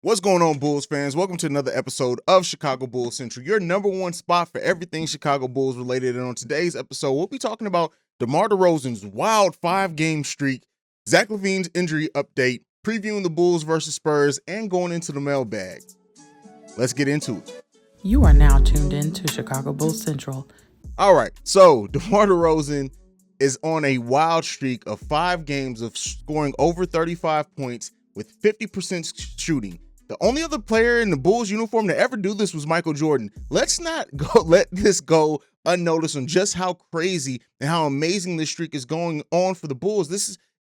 What's going on, Bulls fans? Welcome to another episode of Chicago Bulls Central, your number one spot for everything Chicago Bulls related. And on today's episode, we'll be talking about DeMar DeRozan's wild 5-game streak, Zach Lavine's injury update, previewing the Bulls versus Spurs, and going into the mailbag. Let's get into it. You are now tuned in to Chicago Bulls Central. All right, so DeMar DeRozan is on a wild streak of 5 games of scoring over 35 points with 50% shooting. The only other player in the Bulls uniform to ever do this was Michael Jordan. Let's not let this go unnoticed on just how crazy and how amazing this streak is going on for the Bulls.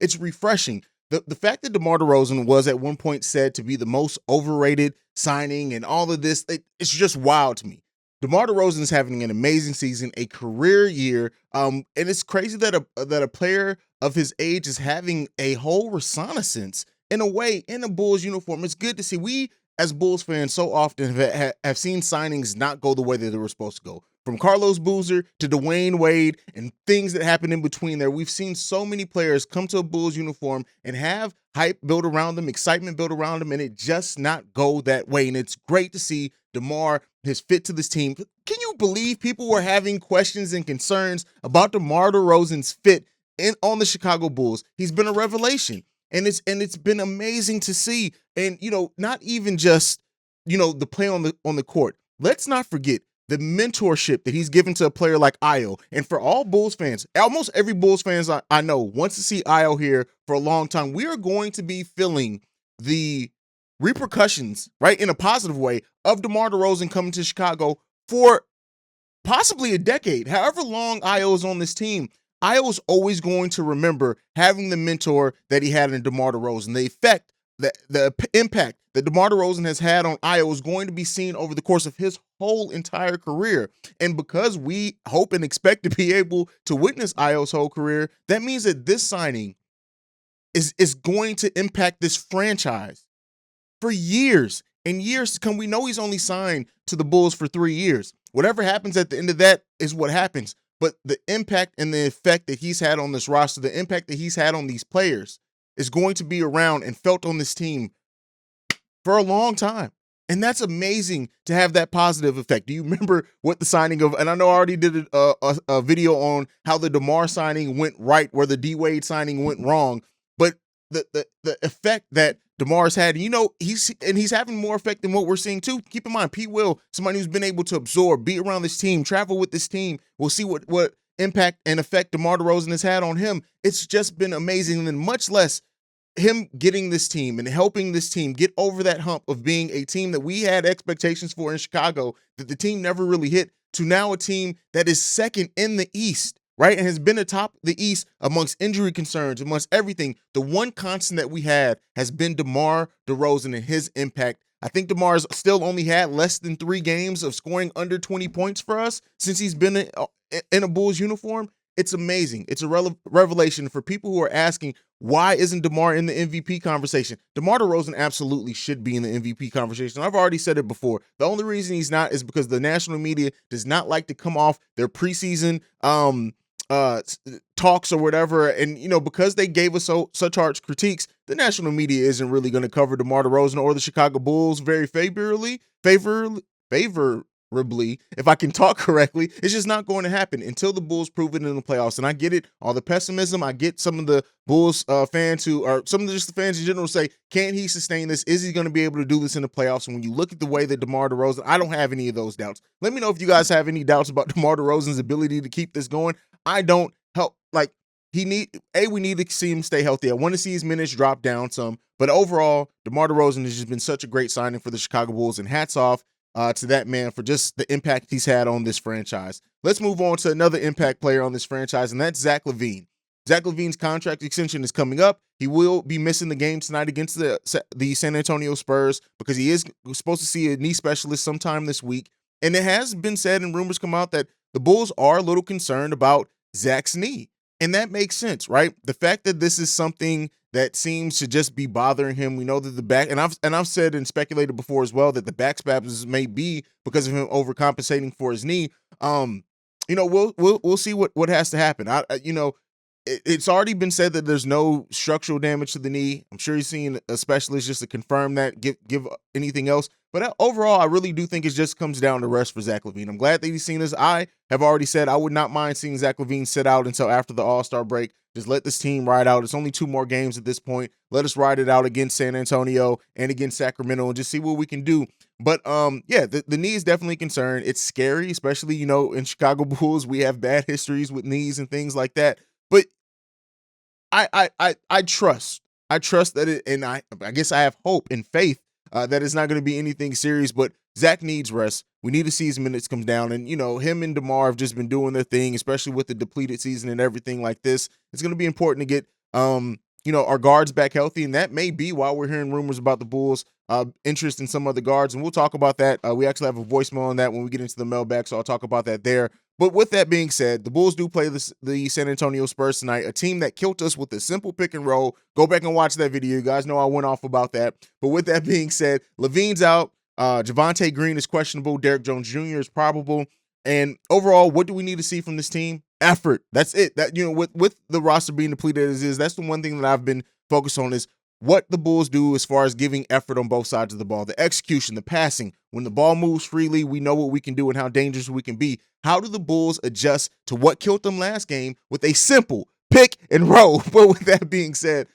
It's refreshing. The fact that DeMar DeRozan was at one point said to be the most overrated signing and all of this, it's just wild to me. DeMar DeRozan is having an amazing season, a career year, and it's crazy that a player of his age is having a whole renaissance in a way in a Bulls uniform. It's good to see. We as Bulls fans so often have seen signings not go the way that they were supposed to go. From Carlos Boozer to Dwayne Wade and things that happen in between there, we've seen so many players come to a Bulls uniform and have hype built around them, excitement built around them, and it just not go that way. And it's great to see DeMar, his fit to this team. Can you believe people were having questions and concerns about DeMar DeRozan's fit on the Chicago Bulls? He's been a revelation. And it's been amazing to see. And, not even just, the play on the court. Let's not forget the mentorship that he's given to a player like Ayo. And for all Bulls fans, almost every Bulls fans I know wants to see Ayo here for a long time. We are going to be feeling the repercussions, right, in a positive way, of DeMar DeRozan coming to Chicago for possibly a decade. However long Ayo is on this team, Ayo's always going to remember having the mentor that he had in DeMar DeRozan. The effect, the impact that DeMar DeRozan has had on Ayo is going to be seen over the course of his whole entire career. And because we hope and expect to be able to witness Ayo's whole career, that means that this signing is going to impact this franchise for years and years to come. We know he's only signed to the Bulls for 3 years. Whatever happens at the end of that is what happens. But the impact and the effect that he's had on this roster, the impact that he's had on these players is going to be around and felt on this team for a long time. And that's amazing to have that positive effect. Do you remember what the signing of, and I know I already did a video on how the DeMar signing went right, where the D-Wade signing went wrong, but the effect that DeMar's had, he's having more effect than what we're seeing too. Keep in mind, P. Will, somebody who's been able to absorb, be around this team, travel with this team. We'll see what impact and effect DeMar DeRozan has had on him. It's just been amazing, and much less him getting this team and helping this team get over that hump of being a team that we had expectations for in Chicago that the team never really hit, to now a team that is second in the East, right? And has been atop the East amongst injury concerns, amongst everything. The one constant that we had has been DeMar DeRozan and his impact. I think DeMar's still only had less than 3 games of scoring under 20 points for us since he's been in a Bulls uniform. It's amazing. It's a revelation for people who are asking, why isn't DeMar in the MVP conversation? DeMar DeRozan absolutely should be in the MVP conversation. I've already said it before. The only reason he's not is because the national media does not like to come off their preseason talks or whatever, and because they gave us such harsh critiques, the national media isn't really going to cover DeMar DeRozan or the Chicago Bulls very favorably, if I can talk correctly. It's just not going to happen until the Bulls prove it in the playoffs. And I get it, all the pessimism. I get some of the Bulls fans who are some of just the fans in general say, can he sustain this? Is he going to be able to do this in the playoffs? And when you look at the way that DeMar DeRozan, I don't have any of those doubts. Let me know if you guys have any doubts about DeMar DeRozan's ability to keep this going. I don't. We need to see him stay healthy. I want to see his minutes drop down some. But overall, DeMar DeRozan has just been such a great signing for the Chicago Bulls, and hats off to that man for just the impact he's had on this franchise. Let's move on to another impact player on this franchise, and that's Zach Lavine. Zach Lavine's contract extension is coming up. He will be missing the game tonight against the San Antonio Spurs because he is supposed to see a knee specialist sometime this week. And it has been said and rumors come out that the Bulls are a little concerned about Zach's knee. And that makes sense, right? The fact that this is something that seems to just be bothering him. We know that the back, and I've said and speculated before as well that the back spasms may be because of him overcompensating for his knee. We'll see what has to happen. it's already been said that there's no structural damage to the knee. I'm sure he's seen a specialist just to confirm that, give anything else. But overall, I really do think it just comes down to rest for Zach Lavine. I'm glad that he's seen this. I have already said I would not mind seeing Zach Lavine sit out until after the All-Star break. Just let this team ride out. It's only 2 more games at this point. Let us ride it out against San Antonio and against Sacramento and just see what we can do. But yeah, the knee is definitely a concern. It's scary, especially, you know, in Chicago Bulls, we have bad histories with knees and things like that. But I trust that it, and I guess I have hope and faith that it's not going to be anything serious. But Zach needs rest. We need to see his minutes come down, and you know, him and DeMar have just been doing their thing, especially with the depleted season and everything like this. It's going to be important to get you know, our guards back healthy, and that may be why we're hearing rumors about the Bulls' interest in some other guards, and we'll talk about that. We actually have a voicemail on that when we get into the mailbag, so I'll talk about that there. But with that being said, the Bulls do play the San Antonio Spurs tonight, a team that killed us with a simple pick and roll. Go back and watch that video. You guys know I went off about that. But with that being said, Lavine's out. Javonte Green is questionable. Derrick Jones Jr. is probable. And overall, what do we need to see from this team? Effort. That's it. That, you know, with the roster being depleted as is, that's the one thing that I've been focused on is what the Bulls do as far as giving effort on both sides of the ball, the execution, the passing. When the ball moves freely, we know what we can do and how dangerous we can be. How do the Bulls adjust to what killed them last game with a simple pick and roll? But with that being said,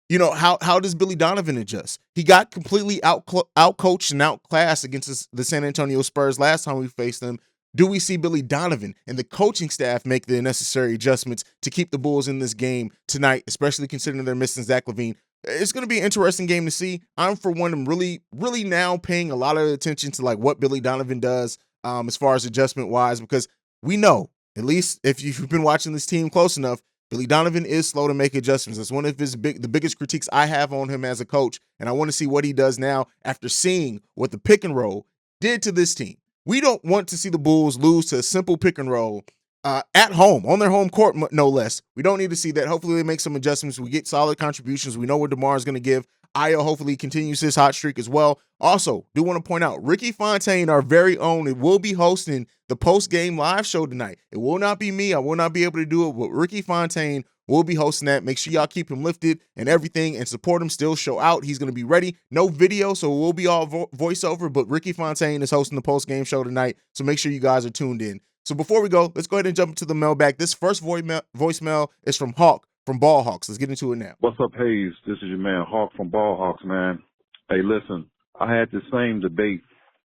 you know, how does Billy Donovan adjust? He got completely outcoached and outclassed against the San Antonio Spurs last time we faced them. Do we see Billy Donovan and the coaching staff make the necessary adjustments to keep the Bulls in this game tonight, especially considering they're missing Zach Lavine? It's going to be an interesting game to see. I'm, for one, am really now paying a lot of attention to like what Billy Donovan does as far as adjustment-wise, because we know, at least if you've been watching this team close enough, Billy Donovan is slow to make adjustments. That's one of the biggest critiques I have on him as a coach, and I want to see what he does now after seeing what the pick and roll did to this team. We don't want to see the Bulls lose to a simple pick and roll at home, on their home court, no less. We don't need to see that. Hopefully they make some adjustments. We get solid contributions. We know what DeMar is going to give. Ayo hopefully continues his hot streak as well. Also, do want to point out, Ricky Fontaine, our very own, it will be hosting the post-game live show tonight. It will not be me. I will not be able to do it, but Ricky Fontaine will be hosting that. Make sure y'all keep him lifted and everything and support him. Still show out. He's going to be ready. No video, so it will be all voiceover, but Ricky Fontaine is hosting the post-game show tonight, so make sure you guys are tuned in. So before we go, let's go ahead and jump into the mailbag. This first voicemail is from Hawk from Ball Hawks. Let's get into it now. What's up, Haize? This is your man, Hawk from Ball Hawks, man. Hey, listen, I had the same debate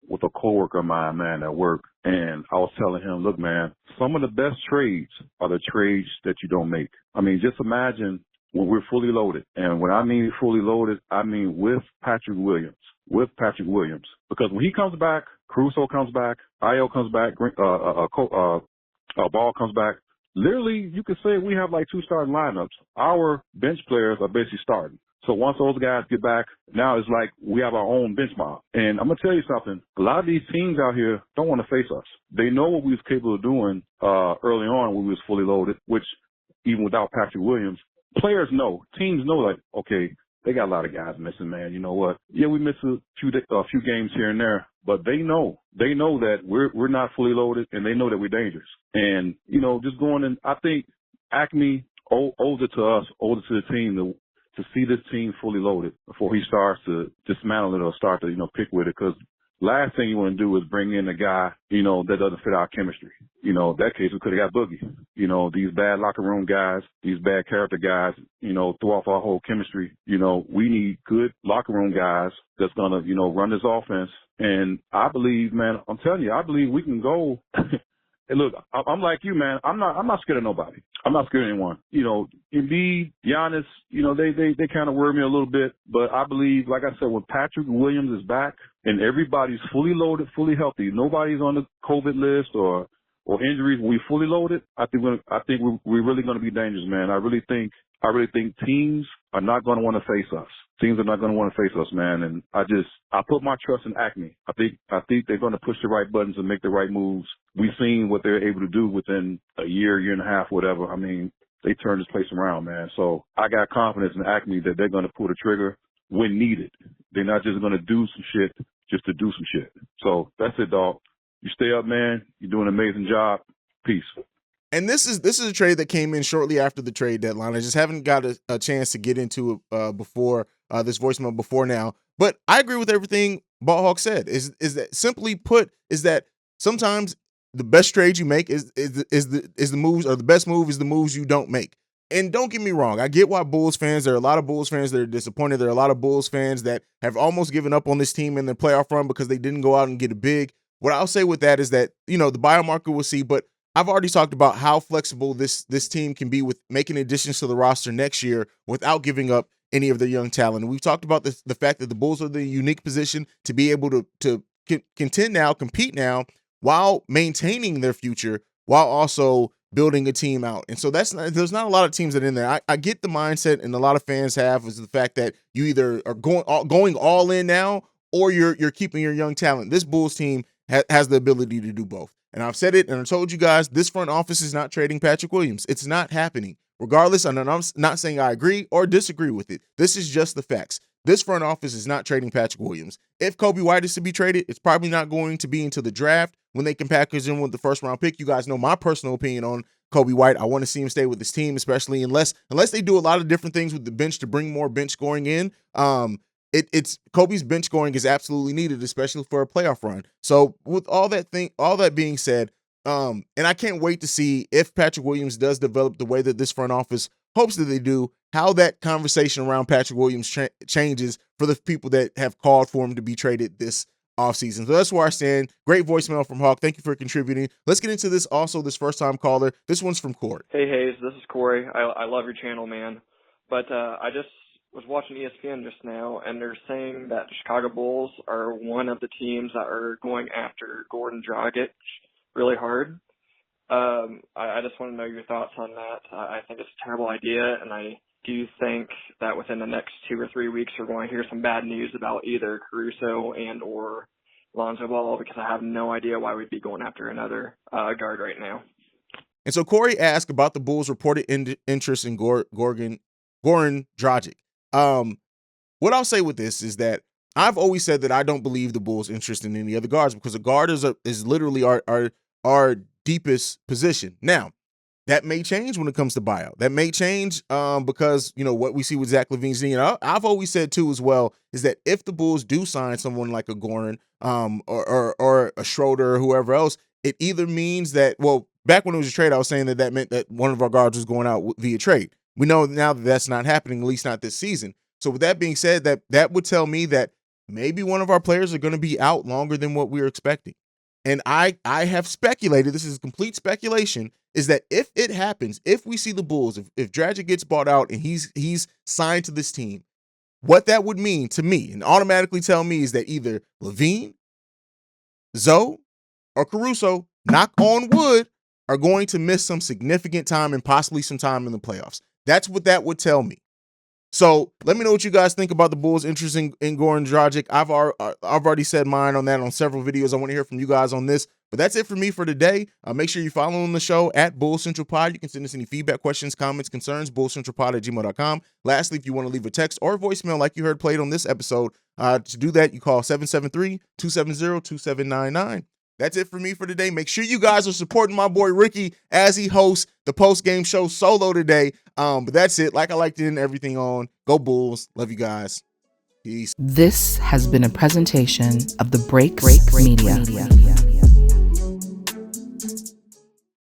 with a coworker of mine, man, at work, and I was telling him, look, man, some of the best trades are the trades that you don't make. I mean, just imagine when we're fully loaded. And when I mean fully loaded, I mean with Patrick Williams. Because when he comes back, Caruso comes back, Ayo comes back, Ball comes back. Literally, you could say we have like 2 starting lineups. Our bench players are basically starting. So once those guys get back, now it's like we have our own bench mob. And I'm going to tell you something. A lot of these teams out here don't want to face us. They know what we was capable of doing early on when we was fully loaded, which even without Patrick Williams, players know. Teams know, like, okay, they got a lot of guys missing, man. You know what? Yeah, we missed a few games here and there, but they know that we're not fully loaded, and they know that we're dangerous. And, you know, just going in, I think Acme owes it to us, owes it to the team to see this team fully loaded before he starts to dismantle it or start to, you know, pick with it. Because last thing you want to do is bring in a guy, you know, that doesn't fit our chemistry. You know, in that case, we could have got Boogie. You know, these bad locker room guys, these bad character guys, you know, throw off our whole chemistry. You know, we need good locker room guys that's going to, you know, run this offense. And I believe, man, I'm telling you, I believe we can go. And look, I'm like you, man. I'm not scared of nobody. I'm not scared of anyone. You know, Embiid, Giannis, you know, they kind of worry me a little bit. But I believe, like I said, when Patrick Williams is back and everybody's fully loaded, fully healthy, nobody's on the COVID list or injuries, when we fully loaded, I think we're really going to be dangerous, man. I really think teams are not going to want to face us. Teams are not going to want to face us, man. And I put my trust in Acme. I think they're going to push the right buttons and make the right moves. We've seen what they're able to do within a year and a half, whatever. I mean, they turned this place around, man. So I got confidence in Acme that they're going to pull the trigger when needed. They're not just going to do some shit just to do some shit. So that's it, dog. You stay up, man. You're doing an amazing job. Peace. And this is a trade that came in shortly after the trade deadline. I just haven't got a chance to get into it before this voicemail before now. But I agree with everything Ballhawk said. Is that simply put is that sometimes the best trade you make is the moves, or the best move is the moves you don't make. And don't get me wrong, I get why Bulls fans, there are a lot of Bulls fans that are disappointed. There are a lot of Bulls fans that have almost given up on this team in their playoff run because they didn't go out and get a big. What I'll say with that is that, the biomarker will see, but I've already talked about how flexible this team can be with making additions to the roster next year without giving up any of their young talent. And we've talked about the fact that the Bulls are in the unique position to be able to compete now, while maintaining their future, while also building a team out. And so there's not a lot of teams that are in there. I get the mindset, and a lot of fans have, is the fact that you either are going all in now, or you're keeping your young talent. This Bulls team has the ability to do both. And I've said it, and I told you guys, this front office is not trading Patrick Williams. It's not happening. Regardless, and I'm not saying I agree or disagree with it. This is just the facts. This front office is not trading Patrick Williams. If Kobe White is to be traded, it's probably not going to be into the draft when they can package him with the first-round pick. You guys know my personal opinion on Kobe White. I want to see him stay with his team, especially unless they do a lot of different things with the bench to bring more bench scoring in. It's Kobe's bench scoring is absolutely needed, especially for a playoff run. So with all that being said, and I can't wait to see if Patrick Williams does develop the way that this front office hopes that they do, how that conversation around Patrick Williams changes for the people that have called for him to be traded this offseason. So that's where I stand. Great voicemail from Hawk. Thank you for contributing. Let's get into this also, this first-time caller. This one's from Corey. Hey, Haize, this is Corey. I love your channel, man. But I just was watching ESPN just now, and they're saying that the Chicago Bulls are one of the teams that are going after Goran Dragic really hard. I just want to know your thoughts on that. I think it's a terrible idea, and I do think that within the next 2 or 3 weeks we're going to hear some bad news about either Caruso and or Lonzo Ball, because I have no idea why we'd be going after another guard right now. And so Corey asked about the Bulls' reported interest in Goran Dragic. What I'll say with this is that I've always said that I don't believe the Bulls' interest in any other guards, because a guard is literally our deepest position. Now, that may change when it comes to buyout. That may change because, what we see with Zach LaVine's knee. And I've always said, too, as well, is that if the Bulls do sign someone like a Goran or a Schroeder or whoever else, it either means that, well, back when it was a trade, I was saying that meant that one of our guards was going out via trade. We know now that that's not happening, at least not this season. So with that being said, that would tell me that maybe one of our players are going to be out longer than what we were expecting. And I have speculated, this is complete speculation, is that if it happens, if we see the Bulls, if Dragic gets bought out and he's signed to this team, what that would mean to me and automatically tell me is that either Lavine, Zoe, or Caruso, knock on wood, are going to miss some significant time and possibly some time in the playoffs. That's what that would tell me. So let me know what you guys think about the Bulls' interest in Goran Dragic. I've already said mine on that on several videos. I want to hear from you guys on this. But that's it for me for today. Make sure you follow on the show at Bulls Central Pod. You can send us any feedback, questions, comments, concerns, bullscentralpod@gmail.com. Lastly, if you want to leave a text or a voicemail like you heard played on this episode, to do that, you call 773-270-2799. That's it for me for today. Make sure you guys are supporting my boy Ricky as he hosts the post-game show solo today. But that's it. Like I like to end everything on. Go Bulls. Love you guys. Peace. This has been a presentation of the Break Media.